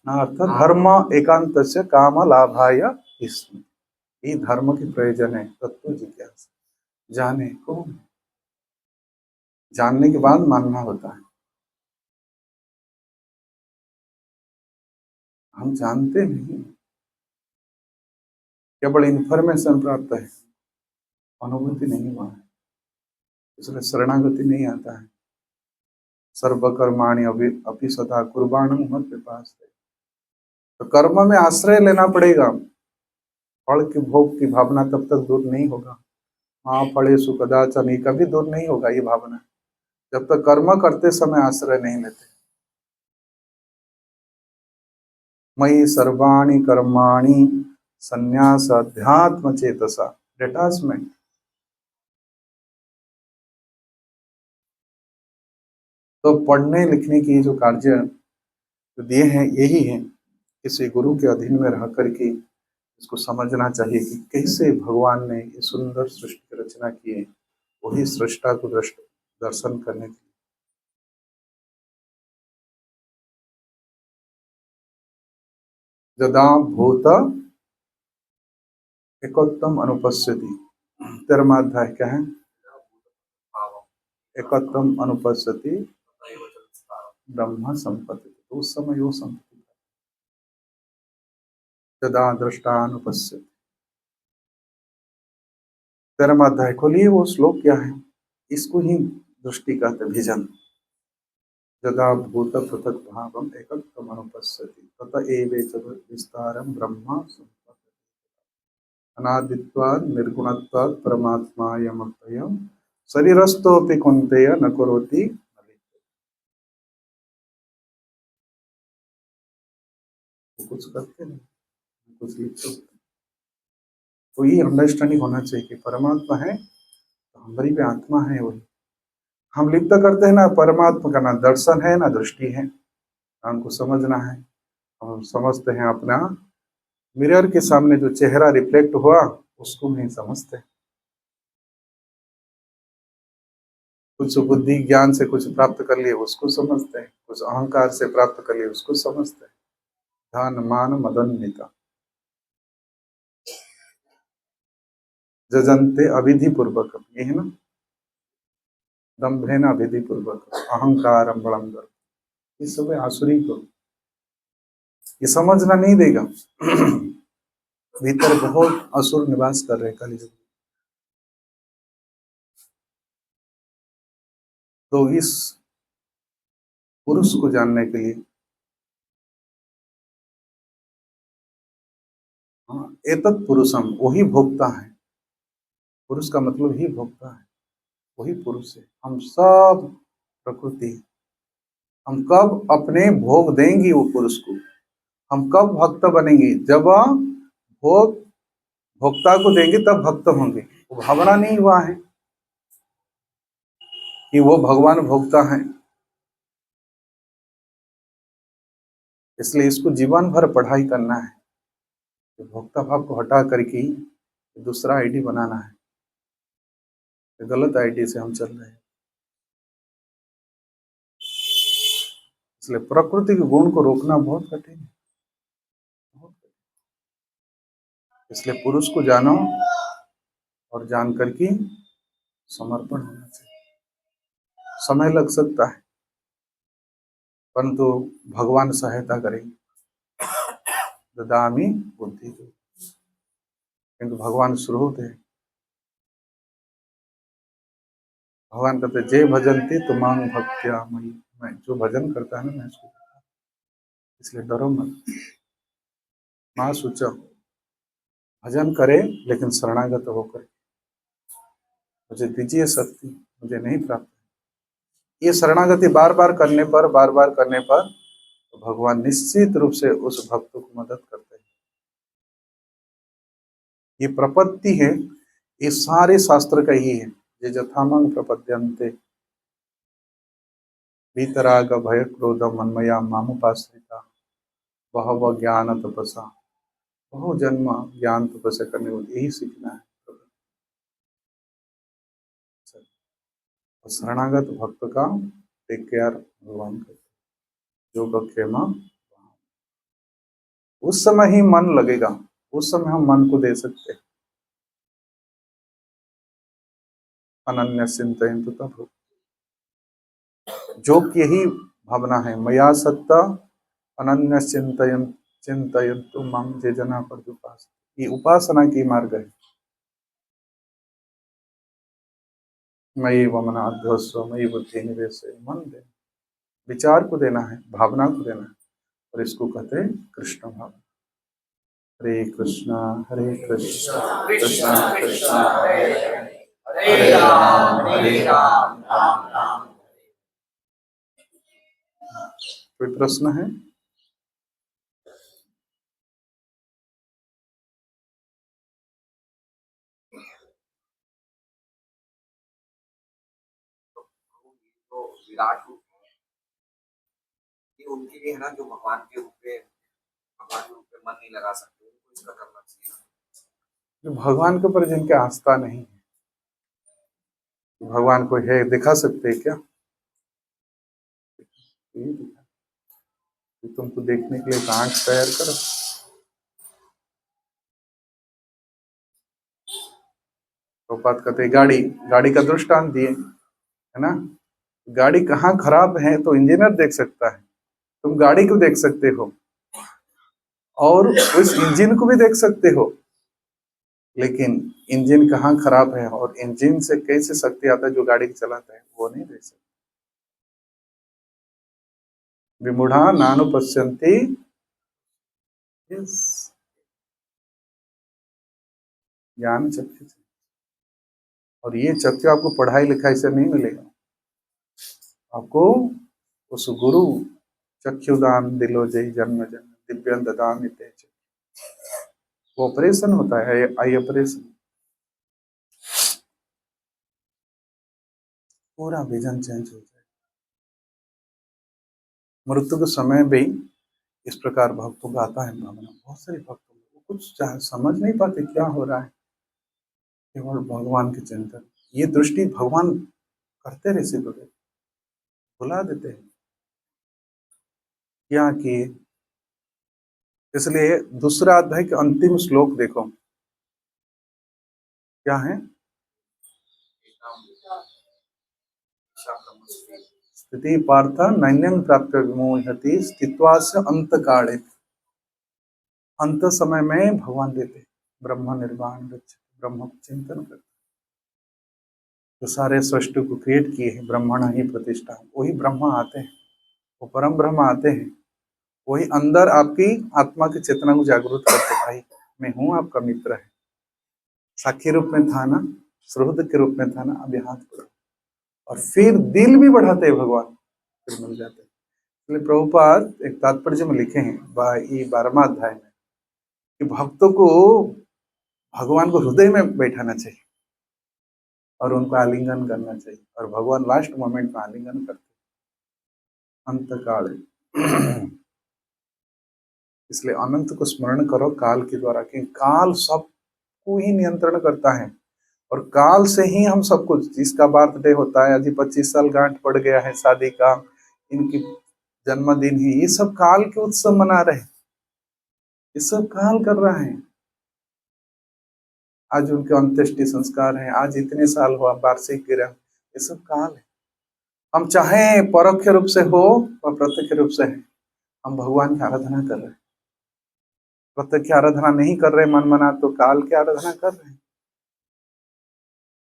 न अर्थ धर्म एकांतस्य काम लाभाय इसमें। ये धर्म की प्रयोजन है तत्व जिज्ञासा, जाने कौन है। जानने के बाद मानना होता है। हम जानते नहीं, केवल इंफॉर्मेशन प्राप्त है, अनुभूति नहीं हुआ है। इसलिए शरणागति नहीं आता है। सर्वकर्माणि अपि सदा कुर्बाणं मत विपास्ते। तो कर्म में आश्रय लेना पड़ेगा। फल की भोग की भावना तब तक दूर नहीं होगा। हाँ फलेषु कदाचन, ये कभी दूर नहीं होगा ये भावना, जब तक कर्म करते समय आश्रय नहीं लेते। मयि सर्वाणि कर्माणि संन्यास अध्यात्म चेतसा, डिटैचमेंट। तो पढ़ने लिखने की जो कार्य जो दिए हैं यही है, किसी गुरु के अधीन में रह करके इसको समझना चाहिए कि कैसे भगवान ने ये सुंदर सृष्टि की रचना की है। वही सृष्टा को दर्शन करने के लिए। जदा भूत एकत्वम अनुपश्यति, 13वां अध्याय क्या है? एकत्वम अनुपश्यति ब्रह्म संपत्ति। तो उस समय वो संपत्ति जदा दृष्टानुपश्यति। 13वां अध्याय खोलिए, वो श्लोक क्या है? इसको ही दृष्टि कहते, विजन। यदा भूत पृथक भावम एकत्वम अनुपश्यति तत एवेच विस्तारम ब्रह्म संपद्यते। अनादित्वात् निर्गुणत्वात् परमात्मायमव्ययम् शरीरस्थोऽपि कुन्तेय न करोति न लिप्यते। वो कुछ करते नहीं, कुछ लिप्त होते। तो ये अंडरस्टैंडिंग होना चाहिए कि परमात्मा है तो हमारी भी आत्मा है वही। हम लिप्त करते हैं ना, परमात्मा का ना दर्शन है ना दृष्टि है, हमको समझना है। हम समझते हैं अपना मिरर के सामने जो चेहरा रिफ्लेक्ट हुआ उसको नहीं समझते। कुछ बुद्धि ज्ञान से कुछ प्राप्त कर लिए उसको समझते हैं, कुछ अहंकार से प्राप्त कर लिए उसको समझते हैं। ध्यान मान मदन्विता जजन्ते अविधि पूर्वक, ये है ना, दम्भेन अविधि पूर्वक अहंकार बड़ंबर, ये सब है आसुरी को, ये समझना नहीं देगा। भीतर बहुत असुर निवास कर रहे कलयुग। तो इस पुरुष को जानने के लिए, हाँ, एतत् पुरुषम, वही भोक्ता है। पुरुष का मतलब ही भोक्ता है, वही पुरुष है। हम सब प्रकृति है। हम कब अपने भोग देंगे वो पुरुष को, हम कब भक्त बनेंगे, जब भोग भोक्ता को देंगे तब भक्त होंगे। वो भावना नहीं हुआ है कि वो भगवान भोक्ता है, इसलिए इसको जीवन भर पढ़ाई करना है। तो भोक्ता भाव को हटा करके दूसरा आईडी बनाना है। तो गलत आईडी से हम चल रहे हैं, इसलिए प्रकृति के गुण को रोकना बहुत कठिन है, बहुत कठिन। इसलिए पुरुष को जानो और जान करके समर्पण होना चाहिए। समय लग सकता है परंतु भगवान सहायता करेंगे। ददामि बुद्धि, किंतु भगवान स्रोत है। भगवान कहते जय भजंती तो मांग भक्त्या मयि, मैं जो भजन करता है ना मैं उसको करता हूं, इसलिए डरो मत। मां सोचो भजन करे लेकिन शरणागत होकर, मुझे दीजिए शक्ति, मुझे नहीं प्राप्त। ये शरणागति बार बार करने पर, बार बार करने पर तो भगवान निश्चित रूप से उस भक्त को मदद करते हैं। ये प्रपत्ति है, ये सारे शास्त्र का ही है। ये जथामंग प्रपद्यन्ते वीतराग भय क्रोध मन्मया मामुपाश्रिता बहव ज्ञान तपसा, बहु जन्म ज्ञान तपस्या करने को यही सीखना है। और शरणागत भक्त का टेक केयर भगवान करते, जो बखेमा उस समय ही मन लगेगा, उस समय हम मन को दे सकते हैं। अनन्य चिंतयन्तु तब, जो कि यही भावना है, मया सत्ता अनन्य चिंतयन्तु मम जे जना पर उपास, ये उपासना की मार्ग है। मयि वमना अध्वस्व मयि बुद्धि निवेश, मन दे, विचार को देना है, भावना को देना है, और इसको कहते हैं कृष्ण भाव। हरे कृष्णा कृष्ण कृष्ण हरे हरे, हरे राम राम राम। कोई प्रश्न है? तो विराट रूप ये उनके लिए है ना, जो भगवान के रूप में, भगवान के रूप में मन नहीं लगा सकते, उनको इसका करना चाहिए। जो भगवान के ऊपर जिनकी आस्था नहीं है, भगवान को है दिखा सकते हैं क्या? तुमको देखने के लिए आंख तैयार करो। तो बात कहते हैं गाड़ी, गाड़ी का दृष्टांत दिए है ना। गाड़ी कहाँ खराब है तो इंजीनियर देख सकता है, तुम गाड़ी को देख सकते हो और उस इंजन को भी देख सकते हो, लेकिन इंजन कहाँ खराब है और इंजन से कैसे शक्ति आता है जो गाड़ी चलाता है, वो नहीं देख सकते। विमूढ़ा नानुपश्यन्ति। यस, ज्ञान चक्षु से। और ये चक्षु आपको पढ़ाई लिखाई से नहीं मिलेगा, आपको उस गुरु चक्षुदान दिलो जय जन्म जन्म दिव्यं ददामि ते च। वो ऑपरेशन होता है, आई ऑपरेशन। पूरा विजन चेंज हो जाए। मृत्यु के समय भी इस प्रकार भक्तों का आता है भावना। बहुत सारे भक्तों को कुछ समझ नहीं पाते क्या हो रहा है, केवल भगवान के चिंतन। ये दृष्टि भगवान करते रहे, सिद्ध बुला देते हैं क्या किए। इसलिए दूसरा अध्याय के अंतिम श्लोक देखो क्या है। स्थिति पार्थ नैन्यं प्राप्य विमोहति स्थित्वा से अंत काले। अंत समय में भगवान देते ब्रह्म निर्वाण गच्छ, ब्रह्म को चिंतन करते। तो सारे सृष्टि को क्रिएट किए हैं ब्रह्मण ही प्रतिष्ठा। वही ब्रह्म आते हैं, वो परम ब्रह्म आते हैं, वही अंदर आपकी आत्मा की चेतना को जागरूक करते। भाई मैं हूँ, आपका मित्र है। साक्षी रूप में था ना, सुहृद के रूप में था ना, अभी हाथ बढ़ाओ। और फिर दिल भी बढ़ाते हैं भगवान, फिर मिल जाते हैं। इसलिए प्रभुपाद एक तात्पर्य में लिखे हैं 12वां अध्याय में कि भक्तों को भगवान को हृदय में बैठाना चाहिए और उनको आलिंगन करना चाहिए, और भगवान लास्ट मोमेंट में आलिंगन करते अंत काल। इसलिए अनंत को स्मरण करो काल के द्वारा, कि काल सबको ही नियंत्रण करता है और काल से ही हम सब कुछ। जिसका बर्थडे होता है, अभी 25 साल गांठ पड़ गया है शादी का, इनकी जन्मदिन ही, ये सब काल के उत्सव मना रहे हैं, ये सब काल कर रहा है। आज उनके अंत्येष्टि संस्कार है, आज इतने साल हुआ वार्षिक गिरह, ये सब काल है। हम चाहे परोक्ष रूप से हो और प्रत्यक्ष रूप से है, हम भगवान की आराधना कर रहे हैं। प्रत्यक्ष आराधना नहीं कर रहे मन मना, तो काल की आराधना कर रहे हैं।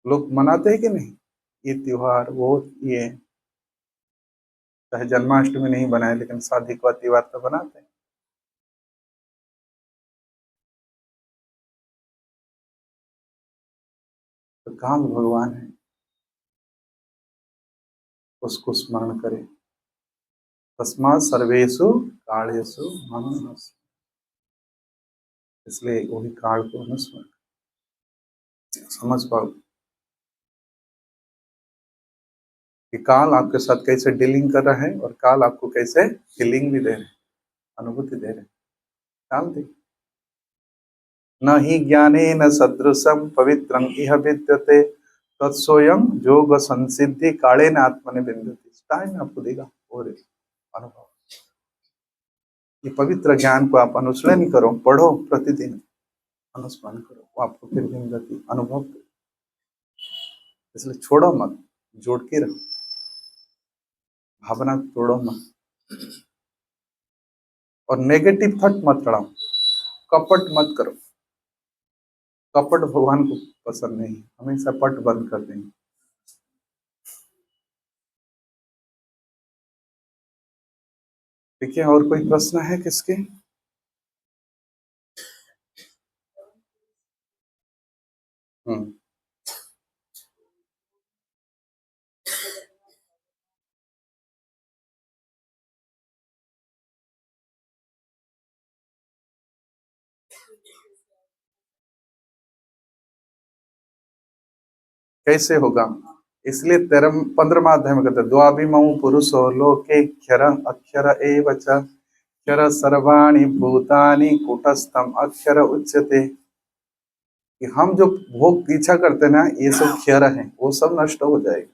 लोग मनाते हैं कि नहीं ये त्योहार, वो ये, चाहे जन्माष्टमी नहीं बनाए लेकिन शादी का त्योहार तो बनाते हैं। तो काल भगवान है, उसको स्मरण करें। तस्मात् सर्वेषु कालेषु मम नमः। इसलिए वही काल को अनुस्मरण समझ पाओ कि काल आपके साथ कैसे डीलिंग कर रहा है और काल आपको कैसे फीलिंग भी दे रहे हैं, अनुभूति दे रहे हैं। काल दे न ही ज्ञानेन सदृशं पवित्रं इह विद्यते तत्स्वयं योग संसिद्धि कालेन आत्मने विन्दति। टाइम आपको देगा और अनुभव। ये पवित्र ज्ञान को आप अनुसरण करो, पढ़ो, प्रतिदिन अनुस्मरण करो, वो आपको फिर विन्दति अनुभव करो। इसलिए छोड़ो मत, जोड़ के रहो, भावना तोड़ो मत, और नेगेटिव थॉट मत चढ़ाओ, कपट मत करो। कपट भगवान को पसंद नहीं, हमेशा पट बंद कर देंगे। देखिए और कोई प्रश्न है किसके? कैसे होगा? इसलिए 15वां अध्याय में कहते हैं द्वाभिमौ पुरुषो लोके क्षर अक्षर एव च क्षर सर्वाणि भूतानि कूटस्थम अक्षर उच्यते। कि हम जो भोग की इच्छा करते हैं ना, ये सब क्षर है, वो सब नष्ट हो जाएगा।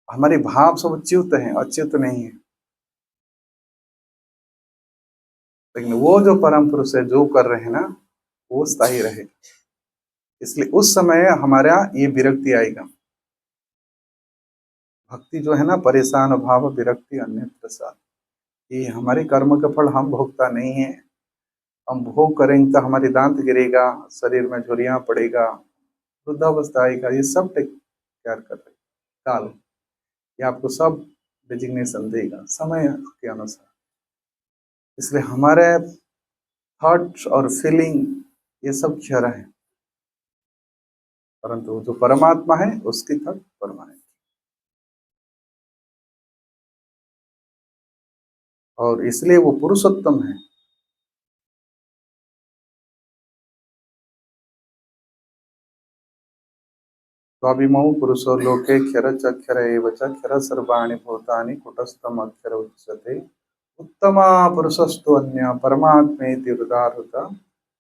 हमारी भाव सब च्युत है, अच्युत नहीं है। लेकिन वो जो परम पुरुष है जो कर रहे हैं ना, वो स्थायी रहेगा। इसलिए उस समय हमारा ये विरक्ति आएगा। भक्ति जो है ना, परेशान भाव विरक्ति अन्य प्रसाद, ये हमारे कर्म का फल हम भोगता नहीं है। हम भोग करेंगे तो हमारी दांत गिरेगा, शरीर में झुर्रियां पड़ेगा, वृद्धावस्था आएगा। ये सब टेक केयर कर रहे काल, ये आपको सब डेजिग्नेशन देगा समय के अनुसार। इसलिए हमारे थॉट और फीलिंग ये सब क्षर है, परंतु जो परमात्मा है उसकी थॉट परमानेंट। और इसलिए वो पुरुषोत्तम है। स्वाभिमौ पुरुषो लोके क्षर चक्षर एव च क्षर सर्वाणि भूतानि कुटस्थम अक्षर उच्यते उत्तमा पुरुषस्तु अन्य परमात्मेति हृदाहृता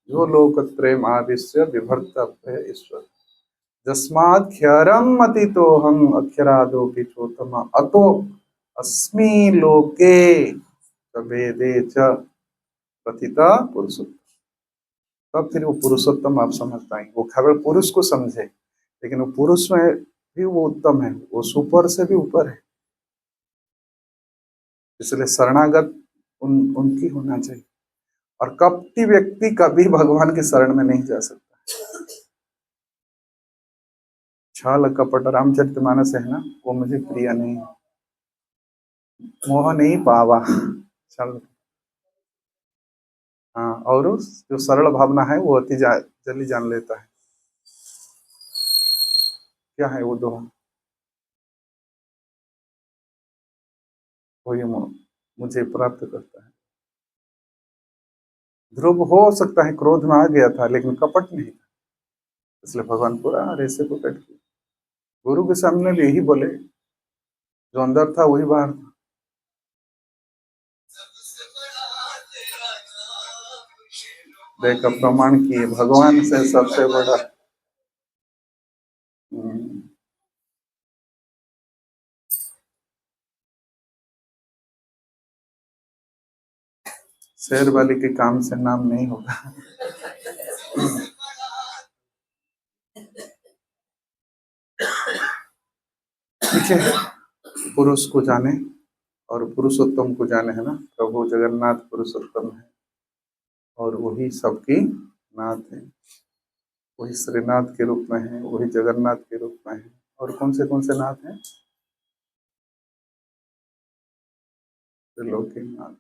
जो लोकत्रयम् आविश्य बिभर्तव्य ईश्वर तस्मात् क्षरम् अतीतोऽहम् अक्षरादोऽपि चोत्तम अतो अस्मि लोके च वेदे च प्रथिता पुरुषोत्तम। तब फिर वो पुरुषोत्तम आप समझ पाएंगे। वो केवल पुरुष को समझे, लेकिन वो पुरुष में भी वो उत्तम है, वो सुपर से भी ऊपर है। इसलिए शरणागत उनकी होना चाहिए। और कपटी व्यक्ति कभी भगवान की शरण में नहीं जा सकता। छल कपट रामचरितमानस है ना, वो मुझे प्रिय नहीं, मोह नहीं पावा छल। हाँ, और जो सरल भावना है वो अति जल्दी जान लेता है। क्या है वो दोहा? वो ये मुझे प्राप्त करता है। ध्रुव हो सकता है क्रोध में आ गया था, लेकिन कपट नहीं था, इसलिए भगवान पूरा रेसे को कट किया। गुरु के सामने भी यही बोले, जो अंदर था वही बाहर था। देखा प्रमाण किए भगवान से सबसे बड़ा। शेर वाली के काम से नाम नहीं होगा। ठीक है, पुरुष को जाने और पुरुषोत्तम को जाने, है ना। प्रभु जगन्नाथ पुरुषोत्तम है और वही सबकी नाथ है। वही श्रीनाथ के रूप में है, वही जगन्नाथ के रूप में है। और कौन से नाथ हैं? त्रिलोकी नाथ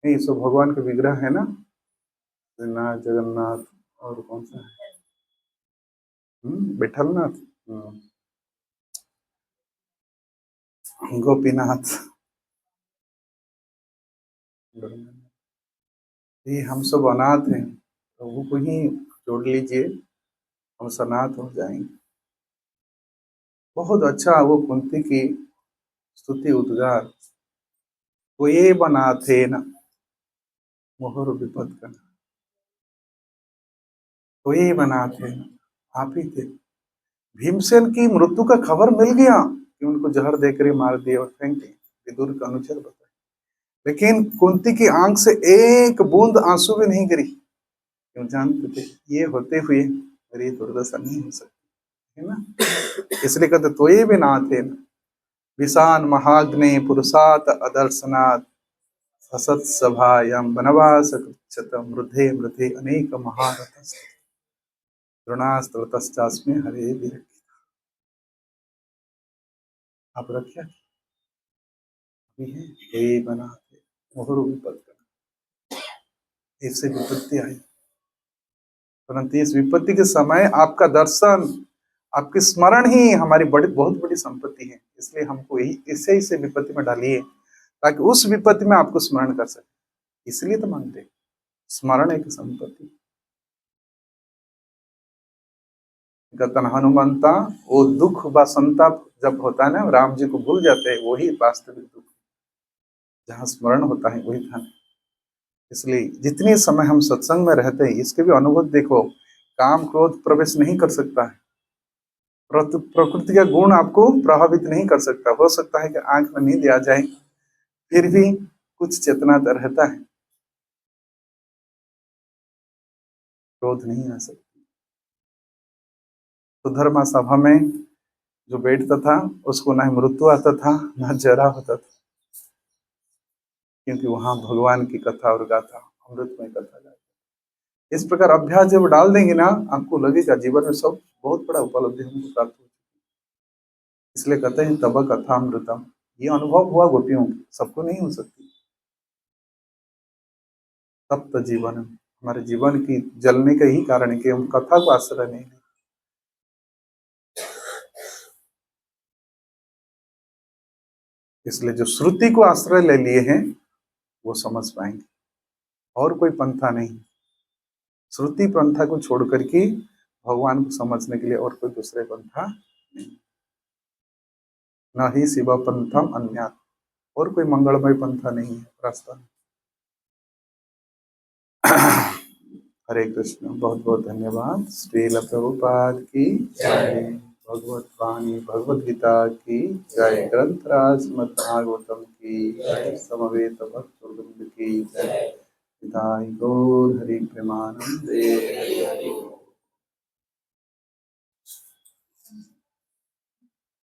नहीं, सब भगवान के विग्रह है ना, श्रीनाथ जगन्नाथ और कौन सा है, विठलनाथ, गोपीनाथ। ये हम सब अनाथ हैं, प्रभु को ही जोड़ लीजिए, हम सनाथ हो जाएंगे। बहुत अच्छा वो कुंती की स्तुति उद्गार, वो ये बना थे न मोहर विपद का, वो ये बना थे न, आप ही थे। भीमसेन की मृत्यु का खबर मिल गया कि उनको जहर देकर मार दिए और फेंक दिए, विदुर का अनुचर बताए, लेकिन कुंती की आंख से एक बूंद आंसू भी नहीं गिरी, क्यों जानते थे ये होते हुए मेरी दुर्दशा नहीं हो सकती, है ना। इसलिए कहते तो ये भी ना थे न विषान महाग्ने पुरुषात अदर्शनाथ ससत सभायाम वनवास कृच्छत मृधे मृधे अनेक महारथ द्रोणास्त्रतश्चास्मि हरे वीर। आप रखिए अभी है हे बना मोहर विपद का, इससे विपत्ति आई, परंतु इस विपत्ति के समय आपका दर्शन, आपकी स्मरण ही हमारी बहुत बड़ी संपत्ति है। इसलिए हमको यही इसे विपत्ति में डालिए, ताकि उस विपत्ति में आपको स्मरण कर सके। इसलिए तो मानते स्मरण एक संपत्ति। गतन हनुमंता, वो दुख व संताप जब होता है ना, राम जी को भूल जाते हैं, वही वास्तविक दुख। जहाँ स्मरण होता है वही धन। इसलिए जितने समय हम सत्संग में रहते हैं, इसके भी अनुभव देखो, काम क्रोध प्रवेश नहीं कर सकता है, प्रकृति का गुण आपको प्रभावित नहीं कर सकता। हो सकता है कि आंख में नींद आ जाए, फिर भी कुछ चेतना तो रहता है, क्रोध नहीं आ सकती। तो धर्मा सभा में जो बैठता था उसको न मृत्यु आता था न जरा होता था, क्योंकि वहां भगवान की कथा और गाथा, अमृतमय कथा गाथा। इस प्रकार अभ्यास जब डाल देंगे ना, आपको लगेगा जीवन में सब बहुत बड़ा उपलब्धि हमको प्राप्त हो। इसलिए कहते हैं तब कथा अमृतम, ये अनुभव हुआ गोपियों की, सबको नहीं हो सकती। तप्त जीवन, हमारे जीवन की जलने का ही कारण है कि हम कथा को आश्रय नहीं लेते। इसलिए जो श्रुति को आश्रय ले लिए हैं वो समझ पाएंगे, और कोई पंथा नहीं। श्रुति पंथा को छोड़ करके भगवान को समझने के लिए और कोई दूसरे पंथा नहीं। न ही शिव पंथम अन्य, और कोई मंगलमय पंथा नहीं है, रास्ता नहीं। हरे कृष्ण। बहुत बहुत धन्यवाद। श्रील प्रभुपाद की जय। भगवत वाणी भगवद गीता की जय। ग्रंथराज श्रीमद् भागवतम की जय। समवेत भक्तवृंद की जय। निताई गौर हरि प्रेमानंदे हरि हरि।